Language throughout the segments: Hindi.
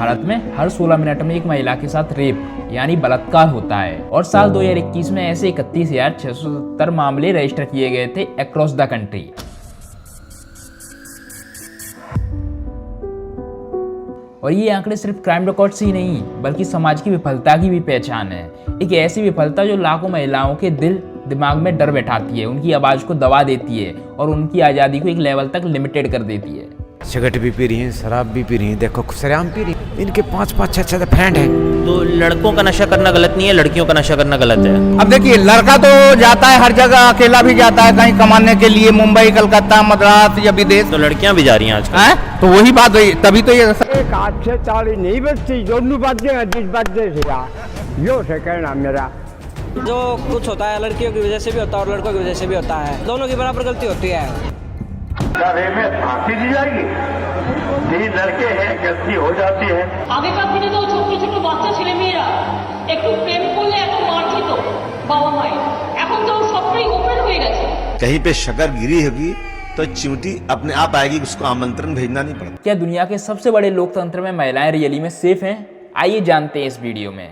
भारत में हर 16 मिनट में एक महिला के साथ रेप यानी बलात्कार होता है और साल 2021 में ऐसे 31,670 मामले रजिस्टर किए गए थे अक्रॉस द कंट्री। और ये आंकड़े सिर्फ क्राइम रिकॉर्ड्स ही नहीं बल्कि समाज की विफलता की भी पहचान है। एक ऐसी विफलता जो लाखों महिलाओं के दिल दिमाग में डर बैठाती है, उनकी आवाज को दबा देती है और उनकी आजादी को एक लेवल तक लिमिटेड कर देती है। सिगरेट भी पी रही हैं, शराब भी पी रही हैं, देखो सरेआम पी रही हैं। इनके 5-5, 6-6 फ्रेंड हैं। तो लड़कों का नशा करना गलत नहीं है, लड़कियों का नशा करना गलत है। अब देखिए, लड़का तो जाता है हर जगह, अकेला भी जाता है कहीं कमाने के लिए, मुंबई, कलकत्ता, मद्रास या विदेश। तो लड़कियां भी जा रही हैं आजकल। हैं? तो वही बात हुई, तभी तो ये एक हाथ से ताली नहीं बजती, दोनों बातें जिस बातें से यो से कहना मेरा। जो कुछ होता है लड़कियों की वजह से भी होता है और लड़कों की वजह से भी होता है, दोनों की बराबर गलती होती है। क्या रेप में फांसी दी जाएगी? यही लड़के हैं, गलती हो जाती है। আগেকার দিনে তো ছোট ছোট বাচ্চা ছেলে মেয়েরা একটু প্রেম করলে এত মার খেত বাবা মায়ের, এখন তো সবটাই ওপেন হয়ে গেছে। कहीं पे शक्कर गिरी होगी तो चिमटी अपने आप आएगी, उसको आमंत्रण भेजना नहीं पड़ता। क्या दुनिया के सबसे बड़े लोकतंत्र में महिलाएं रियली में सेफ हैं? आइए जानते हैं इस वीडियो में।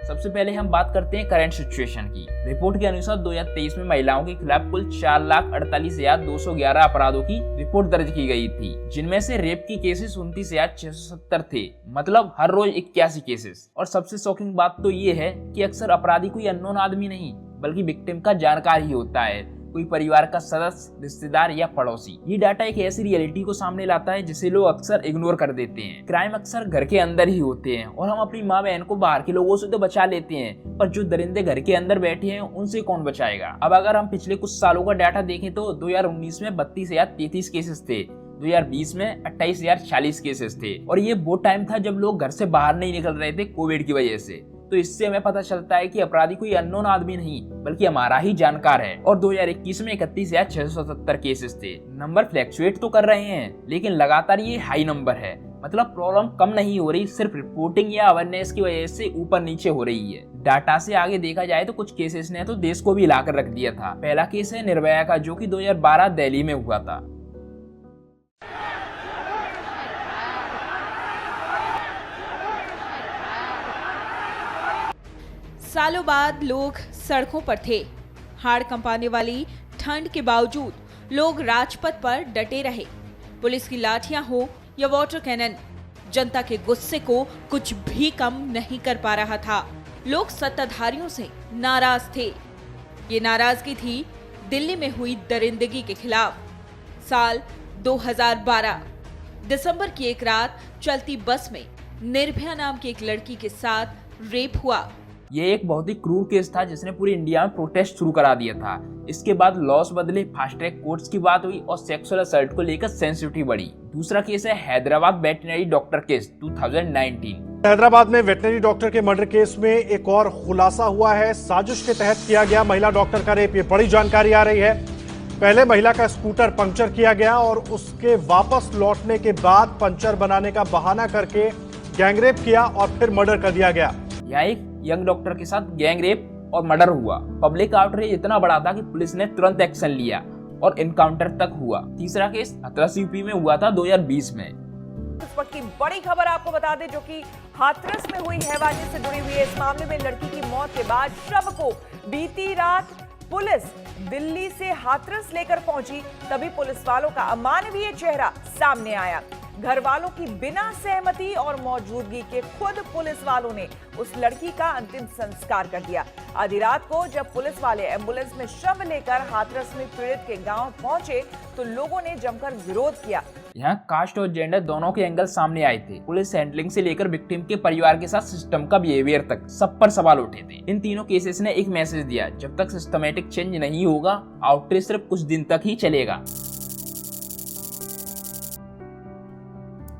सबसे पहले हम बात करते हैं करंट सिचुएशन की। रिपोर्ट के अनुसार 2023 में महिलाओं के खिलाफ कुल 4,48,211 अपराधों की रिपोर्ट दर्ज की गई थी, जिनमें से रेप की केसेस 29,670 थे, मतलब हर रोज 81 केसेस। और सबसे शॉकिंग बात तो ये है कि अक्सर अपराधी कोई अननोन आदमी नहीं बल्कि विक्टिम का जानकार ही होता है, कोई परिवार का सदस्य, रिश्तेदार या पड़ोसी। ये डाटा एक ऐसी रियलिटी को सामने लाता है जिसे लोग अक्सर इग्नोर कर देते हैं। क्राइम अक्सर घर के अंदर ही होते हैं और हम अपनी माँ बहन को बाहर के लोगों से तो बचा लेते हैं, पर जो दरिंदे घर के अंदर बैठे हैं उनसे कौन बचाएगा। अब अगर हम पिछले कुछ सालों का डाटा देखें तो 2019 में 32,033 केसेस थे, 2020 में 28,040 केसेस थे। और ये वो टाइम था जब लोग घर से बाहर नहीं निकल रहे थे कोविड की वजह से। तो इससे हमें पता चलता है कि अपराधी कोई अननोन आदमी नहीं बल्कि हमारा ही जानकार है। और 2021 में 31,670 केसेस थे। नंबर फ्लैक्चुएट तो कर रहे हैं लेकिन लगातार ये हाई नंबर है, मतलब प्रॉब्लम कम नहीं हो रही, सिर्फ रिपोर्टिंग या अवेयरनेस की वजह से ऊपर नीचे हो रही है। डाटा से आगे देखा जाए तो कुछ केसेस ने तो देश को भी हिलाकर रख दिया था। पहला केस है निर्भया का, जो कि 2012 दिल्ली में हुआ था। सालों बाद लोग सड़कों पर थे। हाड़ कंपाने वाली ठंड के बावजूद लोग राजपथ पर डटे रहे। पुलिस की लाठियां हो या वाटर कैनन, जनता के गुस्से को कुछ भी कम नहीं कर पा रहा था। लोग सत्ताधारियों से नाराज थे। ये नाराजगी थी दिल्ली में हुई दरिंदगी के खिलाफ। साल 2012 दिसंबर की एक रात चलती बस में निर्भया नाम की एक लड़की के साथ रेप हुआ। ये एक बहुत ही क्रूर केस था जिसने पूरी इंडिया में प्रोटेस्ट शुरू करा दिया था। इसके बाद लॉस बदले, फास्ट ट्रैक कोर्ट्स की बात हुई और सेक्सुअल असल्ट को लेकर सेंसिटिविटी बढ़ी। दूसरा केस है Hyderabad veterinary doctor case 2019। Hyderabad में वेटनरी डॉक्टर के मर्डर केस में एक और खुलासा हुआ है। साजिश के तहत किया गया महिला डॉक्टर का रेप, ये बड़ी जानकारी आ रही है। पहले महिला का स्कूटर पंक्चर किया गया और उसके वापस लौटने के बाद पंचर बनाने का बहाना करके गैंगरेप किया और फिर मर्डर कर दिया गया। यहाँ एक यंग डॉक्टर के साथ गैंग रेप और मर्डर हुआ। पब्लिक आउटरीच इतना बड़ा था कि पुलिस ने तुरंत एक्शन लिया और एनकाउंटर तक हुआ। तीसरा केस हाथरस यूपी में हुआ था 2020 में। इस वक्त की बड़ी खबर आपको बता दें, जो कि हाथरस में हुई हैवानी से जुड़ी हुई है। इस मामले में लड़की की मौत के बाद शव को बीती रात पुलिस दिल्ली से हाथरस लेकर पहुंची, तभी पुलिस वालों का अमानवीय चेहरा सामने आया। घर वालों की बिना सहमति और मौजूदगी के खुद पुलिस वालों ने उस लड़की का अंतिम संस्कार कर दिया। आधी रात को जब पुलिस वाले एम्बुलेंस में शव लेकर हाथरस में पीड़ित के गांव पहुंचे तो लोगों ने जमकर विरोध किया। यहाँ कास्ट और जेंडर दोनों के एंगल सामने आए थे। पुलिस हैंडलिंग से लेकर विक्टिम के परिवार के साथ सिस्टम का बिहेवियर तक सब पर सवाल उठे थे। इन तीनों केसेस ने एक मैसेज दिया, जब तक सिस्टमैटिक चेंज नहीं होगा आउटरीच सिर्फ कुछ दिन तक ही चलेगा।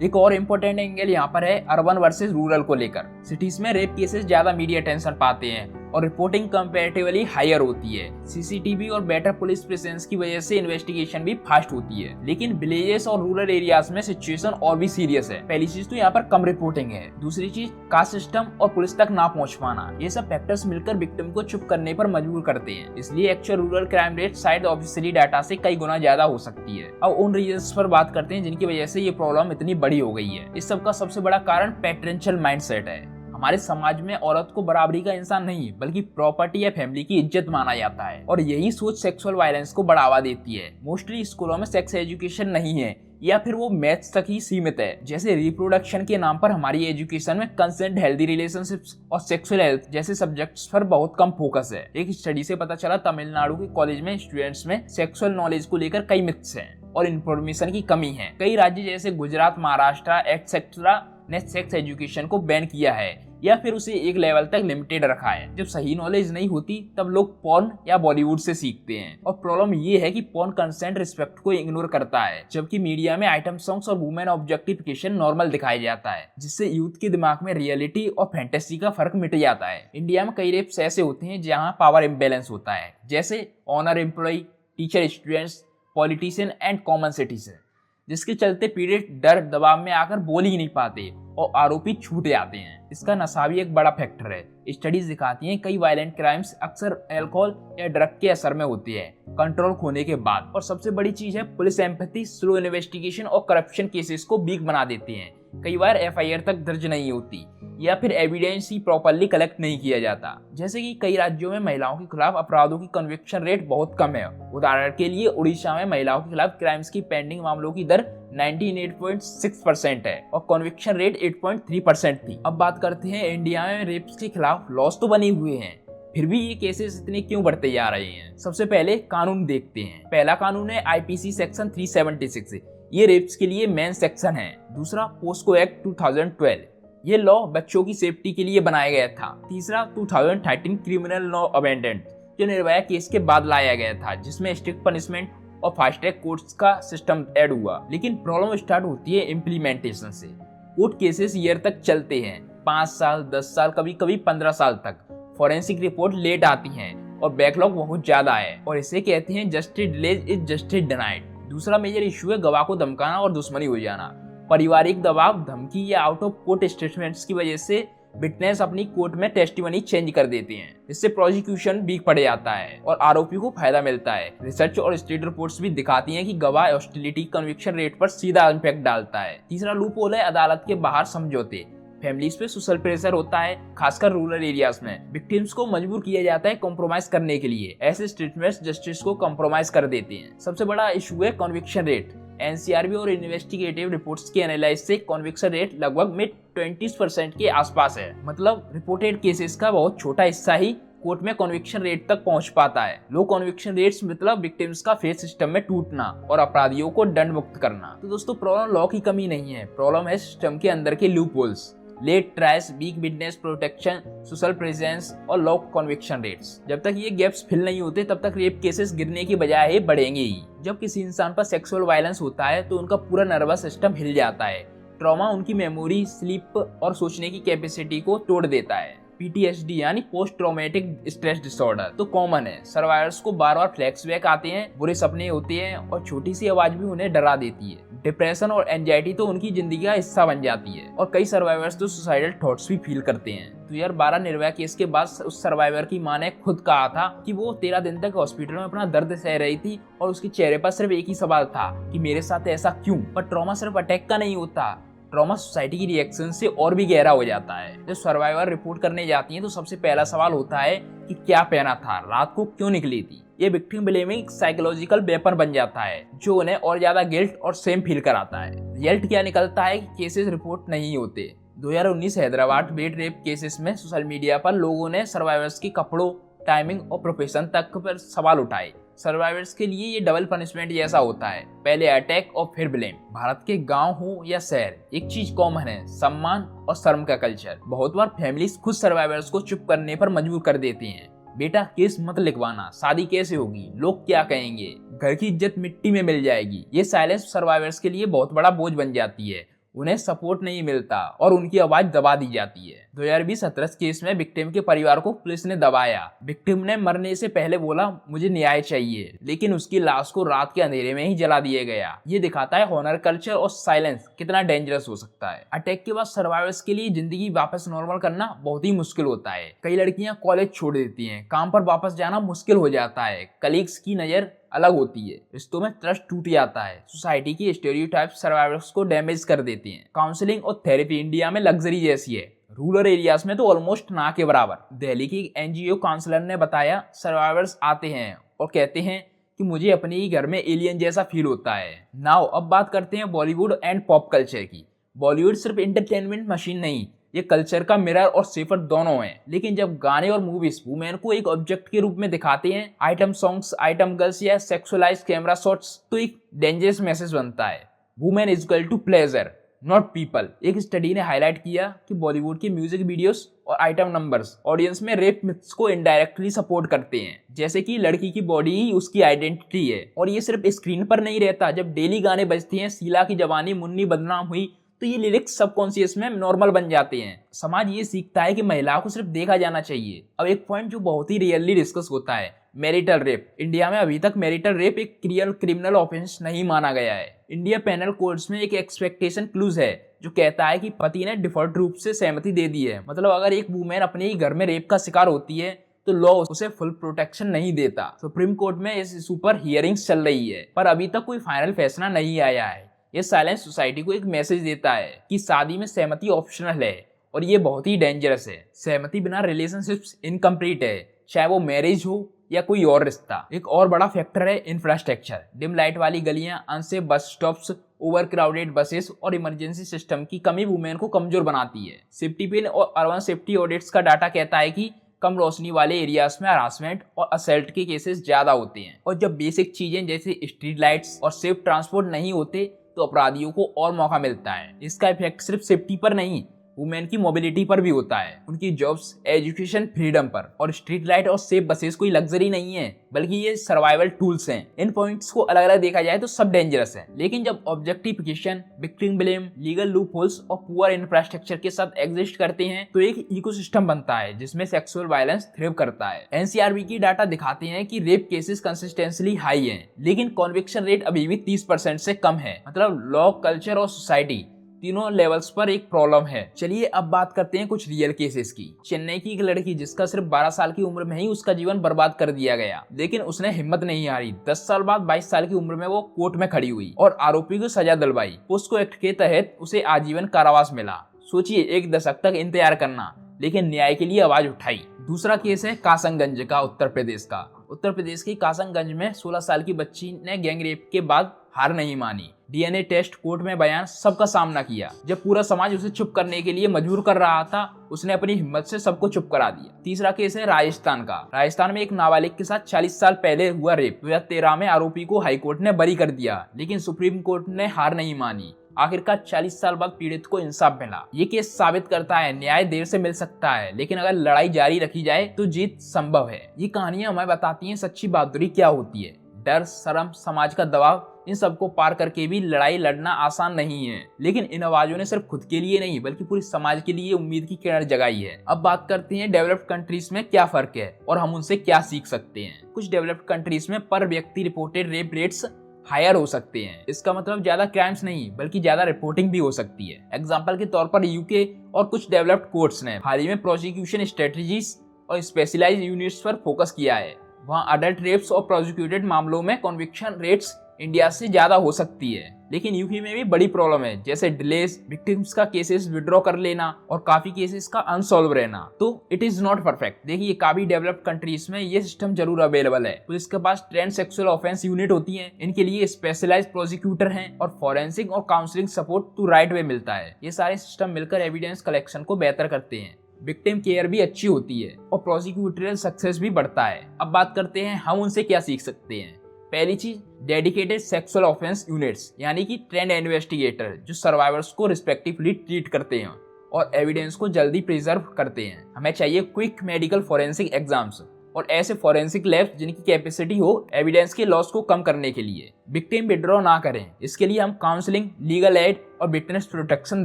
एक और इम्पोर्टेंट एंगल यहाँ पर है अर्बन वर्सेस रूरल को लेकर। सिटीज में रेप केसेस ज्यादा मीडिया अटेंशन पाते हैं और रिपोर्टिंग कंपैरेटिवली हायर होती है। सीसीटीवी और बेटर पुलिस प्रेजेंस की वजह से इन्वेस्टिगेशन भी फास्ट होती है। लेकिन विलेजेस और रूरल एरियाज में सिचुएशन और भी सीरियस है। पहली चीज तो यहाँ पर कम रिपोर्टिंग है, दूसरी चीज कास्ट सिस्टम और पुलिस तक ना पहुँच पाना, ये सब फैक्टर्स मिलकर विक्टिम को चुप करने पर मजबूर करते हैं। इसलिए एक्चुअल रूरल क्राइम रेट शायद ऑफिशियली डाटा से कई गुना ज्यादा हो सकती है। अब उन रीजंस पर बात करते हैं जिनकी वजह से ये प्रॉब्लम इतनी बड़ी हो गई है। इस सब का सबसे बड़ा कारण पैट्रियर्कल माइंडसेट है। हमारे समाज में औरत को बराबरी का इंसान नहीं बल्कि प्रॉपर्टी या फैमिली की इज्जत माना जाता है और यही सोच सेक्सुअल वायलेंस को बढ़ावा देती है। मोस्टली स्कूलों में सेक्स एजुकेशन नहीं है या फिर वो मैथ्स तक ही सीमित है। जैसे रिप्रोडक्शन के नाम पर हमारी एजुकेशन में कंसेंट, हेल्दी रिलेशनशिप्स और सेक्सुअल हेल्थ जैसे सब्जेक्ट्स पर बहुत कम फोकस है। एक स्टडी से पता चला तमिलनाडु के कॉलेज में स्टूडेंट्स में सेक्सुअल नॉलेज को लेकर कई मिथ्स हैं और इन्फॉर्मेशन की कमी है। कई राज्य जैसे गुजरात, महाराष्ट्र एक्सेट्रा ने सेक्स एजुकेशन को बैन किया है या फिर उसे एक लेवल तक लिमिटेड रखा है। जब सही नॉलेज नहीं होती तब लोग पॉर्न या बॉलीवुड से सीखते हैं और प्रॉब्लम ये है कि पॉर्न कंसेंट रिस्पेक्ट को इग्नोर करता है, जबकि मीडिया में आइटम सॉन्ग्स और वुमेन ऑब्जेक्टिफिकेशन नॉर्मल दिखाया जाता है, जिससे यूथ के दिमाग में रियलिटी और फैंटेसी का फर्क मिट जाता है। इंडिया में कई रेप्स ऐसे होते हैं जहाँ पावर इम्बैलेंस होता है, जैसे owner employee, teacher, students, politician and common citizen, जिसके चलते पीड़ित डर दबाव में आकर बोल ही नहीं पाते और आरोपी छूट जाते हैं। इसका नशा भी एक बड़ा फैक्टर है। स्टडीज दिखाती हैं कई वायलेंट क्राइम्स अक्सर अल्कोहल या ड्रग के असर में होती है, कंट्रोल खोने के बाद। और सबसे बड़ी चीज है पुलिस एम्पैथी, स्लो इन्वेस्टिगेशन और करप्शन केसेस को वीक बना देती हैं। कई बार एफआईआर तक दर्ज नहीं होती या फिर एविडेंस ही प्रॉपर्ली कलेक्ट नहीं किया जाता। जैसे कि कई राज्यों में महिलाओं के खिलाफ अपराधों की कन्विक्शन रेट बहुत कम है। उदाहरण के लिए उड़ीसा में महिलाओं के खिलाफ क्राइम्स की पेंडिंग मामलों की दर 98.6% है और कन्विक्शन रेट 8.3% थी। अब बात करते हैं इंडिया में रेप्स के खिलाफ लॉस तो बने हुए हैं, फिर भी ये केसेस इतने क्यों बढ़ते जा रहे हैं। सबसे पहले कानून देखते हैं। पहला कानून है आईपीसी सेक्शन 376, ये रेप्स के लिए मेन सेक्शन है। दूसरा पोस्को एक्ट 2012, ये लॉ बच्चों की सेफ्टी के लिए बनाया गया था। तीसरा 2013 क्रिमिनल लॉ अमेंडमेंट, जो निर्भया केस के बाद लाया गया था, जिसमें स्ट्रिक्ट पनिशमेंट और फास्ट ट्रैक कोर्ट्स का सिस्टम ऐड हुआ। लेकिन प्रॉब्लम स्टार्ट होती है इम्प्लीमेंटेशन से। कोर्ट केसेस ईयर तक चलते हैं, 5 साल, 10 साल, कभी कभी 15 साल तक। फॉरेंसिक रिपोर्ट लेट आती हैं और बैकलॉग बहुत ज्यादा है और इसे कहते हैं justice delayed is justice denied. दूसरा मेजर इशू है गवाह को धमकाना और दुश्मनी हो जाना। पारिवारिक दबाव, धमकी या आउट ऑफ कोर्ट स्टेटमेंट्स की वजह से विटनेस अपनी कोर्ट में टेस्टिमनी चेंज कर देते हैं। इससे प्रोसिक्यूशन वीक पड़ जाता है और आरोपी को फायदा मिलता है। रिसर्च और स्टेट रिपोर्ट्स भी दिखाती हैं कि गवाह हॉस्टिलिटी कन्विक्शन रेट पर सीधा इम्पैक्ट डालता है। तीसरा लूप होल है अदालत के बाहर समझौते। फैमिलीज पे सोशल प्रेशर होता है, खासकर रूरल एरियाज में। विक्टिम्स को मजबूर किया जाता है कॉम्प्रोमाइज करने के लिए। ऐसे स्टेटमेंट्स जस्टिस को कॉम्प्रोमाइज कर देते हैं। सबसे बड़ा इशू है कन्विक्शन रेट। एनसीआरबी और इन्वेस्टिगेटिव रिपोर्ट्स के एनालाइज से कन्विक्शन रेट लगभग मिड 20% के आसपास है। मतलब रिपोर्टेड केसेस का बहुत छोटा हिस्सा ही कोर्ट में कन्विक्शन रेट तक पहुंच पाता है। लो कन्विक्शन रेट्स मतलब विक्टिम्स का फेथ सिस्टम में टूटना और अपराधियों को दंड मुक्त करना। तो दोस्तों प्रॉब्लम लॉ की कमी नहीं है, प्रॉब्लम है सिस्टम के अंदर के loopholes, late trials, weak witness protection, social presence और लो कन्विक्शन रेट्स। जब तक ये गैप्स फिल नहीं होते तब तक रेप केसेस गिरने की बजाय बढ़ेंगे ही। जब किसी इंसान पर सेक्सुअल वायलेंस होता है तो उनका पूरा नर्वस सिस्टम हिल जाता है। ट्रॉमा उनकी मेमोरी, स्लीप और सोचने की कैपेसिटी को तोड़ देता है। पीटीएसडी यानी पोस्ट ट्रॉमेटिक स्ट्रेस डिसऑर्डर तो कॉमन है। सर्वाइवर्स को बार बार फ्लैशबैक आते हैं, बुरे सपने होते हैं और छोटी सी आवाज भी उन्हें डरा देती है। डिप्रेशन और एंजाइटी तो उनकी जिंदगी का हिस्सा बन जाती है और कई सर्वाइवर्स तो सुसाइडल थॉट्स भी फील करते हैं। 2012 निर्भया केस के बाद उस सर्वाइवर की मां ने खुद कहा था कि वो 13 दिन तक हॉस्पिटल में अपना दर्द सह रही थी और उसके चेहरे पर सिर्फ एक ही सवाल था कि मेरे साथ ऐसा क्यों। पर ट्रॉमा सिर्फ अटैक का नहीं होता, ट्रॉमा सोसाइटी की रिएक्शन से और भी गहरा हो जाता है। जब सर्वाइवर रिपोर्ट करने जाती हैं तो सबसे पहला सवाल होता है कि क्या पहना था, रात को क्यों निकली थी। ये विक्टिम ब्लेमिंग साइकोलॉजिकल वेपन बन जाता है जो उन्हें और ज्यादा गिल्ट और सेम फील कराता है। रिजल्ट क्या निकलता है कि केसेस रिपोर्ट नहीं होते। 2019 हैदराबाद बेड रेप केसेस में सोशल मीडिया पर लोगों ने सर्वाइवर्स के कपड़ों, टाइमिंग और प्रोफेशन तक पर सवाल उठाए। सर्वाइवर्स के लिए ये डबल पनिशमेंट जैसा होता है, पहले अटैक और फिर ब्लेम। भारत के गांव हो या शहर, एक चीज कॉमन है, सम्मान और शर्म का कल्चर। बहुत बार फैमिलीज खुद सर्वाइवर्स को चुप करने पर मजबूर कर देती हैं। बेटा केस मत लिखवाना, शादी कैसे होगी, लोग क्या कहेंगे, घर की इज्जत मिट्टी में मिल जाएगी। ये साइलेंस सर्वाइवर्स के लिए बहुत बड़ा बोझ बन जाती है। उन्हें सपोर्ट नहीं मिलता और उनकी आवाज दबा दी जाती है। 2020 हाथरस केस में विक्टिम के परिवार को पुलिस ने दबाया। विक्टिम ने मरने से पहले बोला मुझे न्याय चाहिए, लेकिन उसकी लाश को रात के अंधेरे में ही जला दिया गया। ये दिखाता है हॉनर कल्चर और साइलेंस कितना डेंजरस हो सकता है। अटैक के बाद सर्वाइवर्स के लिए जिंदगी वापस नॉर्मल करना बहुत ही मुश्किल होता है। कई लड़कियां कॉलेज छोड़ देती हैं, काम पर वापस जाना मुश्किल हो जाता है, कलीग्स की नजर अलग होती है, रिश्तों में ट्रस्ट टूट जाता है, सोसाइटी की स्टेरियोटाइप सर्वाइवर्स को डैमेज कर देती हैं। काउंसलिंग और थेरेपी इंडिया में लग्जरी जैसी है, रूरल एरियाज में तो ऑलमोस्ट ना के बराबर। दिल्ली की एनजीओ काउंसलर ने बताया सर्वाइवर्स आते हैं और कहते हैं कि मुझे अपने ही घर में एलियन जैसा फील होता है। नाउ अब बात करते हैं बॉलीवुड एंड पॉप कल्चर की। बॉलीवुड सिर्फ एंटरटेनमेंट मशीन नहीं, ये कल्चर का मिरर और सेफर दोनों हैं। लेकिन जब गाने और मूवीज वुमेन को एक ऑब्जेक्ट के रूप में दिखाते हैं, आइटम सॉन्ग्स, आइटम गर्ल्स या सेक्सुअलाइज्ड कैमरा शॉट्स, तो एक डेंजरस मैसेज बनता है। Women is equal to pleasure not people. एक स्टडी ने हाईलाइट किया कि बॉलीवुड के म्यूजिक वीडियोस और आइटम नंबर्स ऑडियंस में रेप मिथ्स को इनडायरेक्टली सपोर्ट करते हैं, जैसे कि लड़की की बॉडी ही उसकी आइडेंटिटी है। और ये सिर्फ स्क्रीन पर नहीं रहता, जब डेली गाने बजते हैं, शीला की जवानी मुन्नी बदनाम हुई, तो ये लिरिक्स सबकॉन्शियस में नॉर्मल बन जाते हैं। समाज ये सीखता है कि महिलाओं को सिर्फ देखा जाना चाहिए। अब एक पॉइंट जो बहुत ही रियली डिस्कस होता है, मैरिटल रेप। इंडिया में अभी तक मैरिटल रेप एक रियल क्रिमिनल ऑफेंस नहीं माना गया है। इंडिया पेनल कोड्स में एक एक्सपेक्टेशन क्लूज है जो कहता है कि पति ने डिफॉल्ट रूप से सहमति दे दी है। मतलब अगर एक वुमेन अपने ही घर में रेप का शिकार होती है तो लॉ उसे फुल प्रोटेक्शन नहीं देता। सुप्रीम कोर्ट में इस इशू पर हियरिंग्स चल रही है, पर अभी तक कोई फाइनल फैसला नहीं आया है। ये साइलेंस सोसाइटी को एक मैसेज देता है कि शादी में सहमति ऑप्शनल है और ये बहुत ही डेंजरस है। सहमति बिना रिलेशनशिप्स इनकम्प्लीट है, चाहे वो मैरिज हो या कोई और रिश्ता। एक और बड़ा फैक्टर है इंफ्रास्ट्रक्चर। डिम लाइट वाली गलियां, unsafe bus stops, over crowded buses और इमरजेंसी सिस्टम की कमी वुमेन को कमजोर बनाती है। सेफ्टी पिन और अर्बन सेफ्टी ऑडिट्स का डाटा कहता है कि कम रोशनी वाले एरियाज में हरासमेंट और असल्ट के केसेस ज्यादा होते हैं। और जब बेसिक चीजें जैसे स्ट्रीट लाइट्स और सेफ ट्रांसपोर्ट नहीं होते तो अपराधियों को और मौका मिलता है। इसका इफेक्ट सिर्फ सेफ्टी पर नहीं, वुमेन की मोबिलिटी पर भी होता है, उनकी जॉब्स, एजुकेशन, फ्रीडम पर। और स्ट्रीट लाइट और सेफ बसेस कोई लग्जरी नहीं है, बल्कि ये सर्वाइवल टूल्स हैं। इन पॉइंट्स को अलग अलग देखा जाए तो सब डेंजरस है, लेकिन जब objectification, victim blame, legal loop holes और पुअर इंफ्रास्ट्रक्चर के साथ एग्जिस्ट करते हैं तो एक इकोसिस्टम बनता है जिसमें सेक्सुअल वायलेंस थ्रिव करता है। एनसीआरबी की डाटा दिखाते हैं कि रेप केसेस कंसिस्टेंटली हाई हैं, लेकिन कॉन्विक्शन रेट अभी भी 30% से कम है। मतलब लॉ, कल्चर और सोसाइटी तीनों लेवल्स पर एक प्रॉब्लम है। चलिए अब बात करते हैं कुछ रियल केसेस की। चेन्नई की एक लड़की जिसका सिर्फ 12 साल की उम्र में ही उसका जीवन बर्बाद कर दिया गया, लेकिन उसने हिम्मत नहीं हारी। 10 साल बाद 22 साल की उम्र में वो कोर्ट में खड़ी हुई और आरोपी को सजा दिलवाई। पोस्को एक्ट के तहत उसे आजीवन कारावास मिला। सोचिए, 1 दशक तक इंतजार करना, लेकिन न्याय के लिए आवाज उठाई। दूसरा केस है कासमगंज का, उत्तर प्रदेश का। उत्तर प्रदेश के कासमगंज में 16 साल की बच्ची ने गैंग रेप के बाद हार नहीं मानी। डीएनए टेस्ट, कोर्ट में बयान, सबका सामना किया। जब पूरा समाज उसे चुप करने के लिए मजबूर कर रहा था, उसने अपनी हिम्मत से सबको चुप करा दिया। तीसरा केस है राजस्थान का। राजस्थान में एक नाबालिग के साथ 40 साल पहले हुआ रेप। 2013 में आरोपी को हाईकोर्ट ने बरी कर दिया, लेकिन सुप्रीम कोर्ट ने हार नहीं मानी। आखिरकार 40 साल बाद पीड़ित को इंसाफ मिला। ये केस साबित करता है न्याय देर से मिल सकता है, लेकिन अगर लड़ाई जारी रखी जाए तो जीत संभव है। ये कहानियां हमें बताती हैं सच्ची बहादुरी क्या होती है। डर, शर्म, समाज का दबाव, इन सबको पार करके भी लड़ाई लड़ना आसान नहीं है। लेकिन इन आवाजों ने सिर्फ खुद के लिए नहीं बल्कि पूरे समाज के लिए उम्मीद की किरण जगाई है। अब बात करते हैं डेवलप्ड कंट्रीज में क्या फर्क है और हम उनसे क्या सीख सकते हैं। कुछ डेवलप्ड कंट्रीज में पर व्यक्ति रिपोर्टेड रेप रेट्स हायर हो सकते हैं। इसका मतलब ज्यादा क्राइम्स नहीं बल्कि ज्यादा रिपोर्टिंग भी हो सकती है। एग्जाम्पल के तौर पर यूके और कुछ डेवलप्ड कोर्ट्स ने हाल ही में प्रोसिक्यूशन स्ट्रेटजीज और स्पेशलाइज्ड यूनिट्स पर फोकस किया है। वहाँ अडल्ट रेप्स और प्रोसिक्यूटेड मामलों में कन्विक्शन रेट्स इंडिया से ज्यादा हो सकती है। लेकिन यूके में भी बड़ी प्रॉब्लम है, जैसे डिलेस, विक्टिम्स का केसेस विड्रॉ कर लेना और काफी केसेस का अनसॉल्व रहना। तो इट इज नॉट परफेक्ट। देखिए, काफी डेवलप्ड कंट्रीज में ये सिस्टम जरूर अवेलेबल है। तो इसके पास ट्रेंड सेक्सुअल ऑफेंस यूनिट होती है, इनके लिए स्पेशलाइज्ड प्रोसिक्यूटर हैं और फॉरेंसिक और counselling support to right way मिलता है। ये सारे सिस्टम मिलकर एविडेंस कलेक्शन को बेहतर करते हैं, विक्टिम केयर भी अच्छी होती है और प्रोसिक्यूटरल सक्सेस भी बढ़ता है। अब बात करते हैं हम उनसे क्या सीख सकते हैं। पहली चीज, डेडिकेटेड सेक्सुअल ऑफेंस यूनिट्स, यानी कि ट्रेंड इन्वेस्टिगेटर जो सर्वाइवर्स को रिस्पेक्टिवली ट्रीट करते हैं और एविडेंस को जल्दी प्रिजर्व करते हैं। हमें चाहिए क्विक मेडिकल फॉरेंसिक एग्जाम्स और ऐसे फॉरेंसिक लैब्स जिनकी कैपेसिटी हो एविडेंस के लॉस को कम करने के लिए। विक्टिम विड्रॉ ना करें, इसके लिए हम काउंसलिंग, लीगल एड और विटनेस प्रोटेक्शन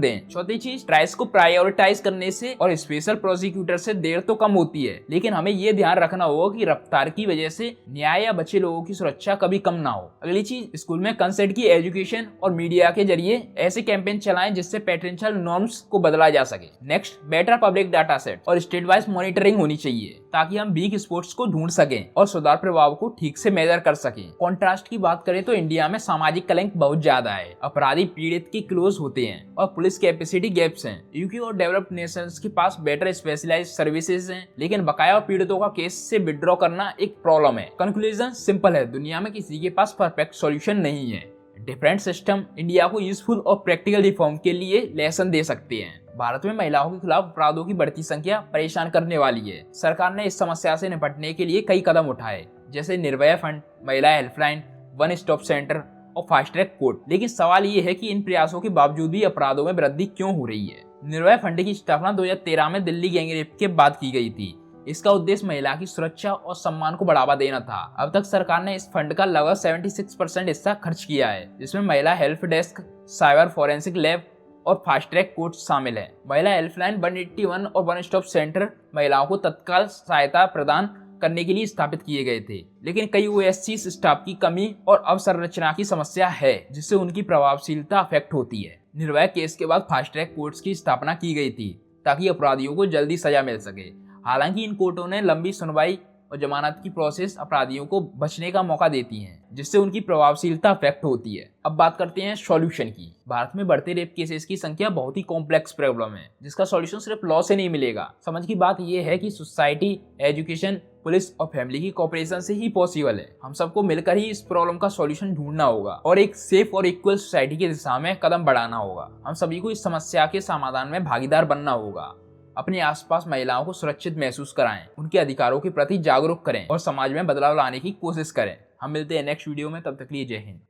दें। चौथी चीज, ट्रायल्स को प्रायोरिटाइज करने से और स्पेशल प्रोसिक्यूटर से देर तो कम होती है, लेकिन हमें ये ध्यान रखना होगा कि रफ्तार की वजह से न्याय या बचे लोगों की सुरक्षा कभी कम ना हो। अगली चीज, स्कूल में कंसेंट की एजुकेशन और मीडिया के जरिए ऐसे कैंपेन चलाएं जिससे पेटेंशियल नॉर्म्स को बदला जा सके। Next, better public data set और स्टेट वाइज मॉनिटरिंग होनी चाहिए ताकि हम वीक स्पोर्ट्स को ढूंढ सकें और सुधार प्रभाव को ठीक से मेजर कर सकें। कॉन्ट्रास्ट की बात करें तो इंडिया में सामाजिक कलंक बहुत ज्यादा है, अपराधी पीड़ित के क्लोज होते हैं और पुलिस कैपेसिटी गैप्स हैं। यूके और डेवलप्ड नेशंस के पास बेटर स्पेशलाइज्ड सर्विसेज हैं, लेकिन बकाया और पीड़ितों का केस से विड्रॉ करना एक प्रॉब्लम है। कंक्लूजन सिंपल है, दुनिया में किसी के पास परफेक्ट सॉल्यूशन नहीं है। डिफरेंट सिस्टम इंडिया को यूजफुल और प्रैक्टिकल रिफॉर्म के लिए लेसन दे सकते हैं। भारत में महिलाओं के खिलाफ अपराधों की बढ़ती संख्या परेशान करने वाली है। सरकार ने इस समस्या से निपटने के लिए कई कदम उठाए, जैसे निर्भया फंड, महिला हेल्पलाइन, वन स्टॉप सेंटर और फास्ट ट्रैक कोर्ट। लेकिन सवाल ये है कि इन प्रयासों के बावजूद भी अपराधों में वृद्धि क्यों हो रही है। निर्भया फंड की स्थापना 2013 में दिल्ली गैंगरेप के बाद की गई थी। इसका उद्देश्य महिला की सुरक्षा और सम्मान को बढ़ावा देना था। अब तक सरकार ने इस फंड का लगभग 76% हिस्सा खर्च किया है, जिसमें महिला help desk, cyber forensic lab और फास्ट ट्रैक कोर्ट शामिल है। महिला हेल्पलाइन 181 और वन स्टॉप सेंटर महिलाओं को तत्काल सहायता प्रदान करने के लिए स्थापित किए गए थे, लेकिन कई ओएससी स्टाफ की कमी और अवसंरचना की समस्या है, जिससे उनकी प्रभावशीलता अफेक्ट होती है। निर्भया केस के बाद फास्ट ट्रैक कोर्ट्स की स्थापना की गई थी ताकि अपराधियों को जल्दी सजा मिल सके। हालांकि इन कोर्टों ने लंबी सुनवाई और जमानत की प्रोसेस अपराधियों को बचने का मौका देती हैं, जिससे उनकी प्रभावशीलता अफेक्ट होती है। अब बात करते हैं सॉल्यूशन की। भारत में बढ़ते रेप केसेस की संख्या बहुत ही कॉम्प्लेक्स प्रॉब्लम है, जिसका सॉल्यूशन सिर्फ लॉ से नहीं मिलेगा। समझ की बात यह है कि सोसाइटी, एजुकेशन, पुलिस और फैमिली की कोऑपरेशन से ही पॉसिबल है। हम सबको मिलकर ही इस प्रॉब्लम का सॉल्यूशन ढूंढना होगा और एक सेफ और इक्वल सोसाइटी की दिशा में कदम बढ़ाना होगा। हम सभी को इस समस्या के समाधान में भागीदार बनना होगा। अपने आसपास महिलाओं को सुरक्षित महसूस कराएं, उनके अधिकारों के प्रति जागरूक करें और समाज में बदलाव लाने की कोशिश करें। हम मिलते हैं नेक्स्ट वीडियो में, तब तक के लिए जय हिंद।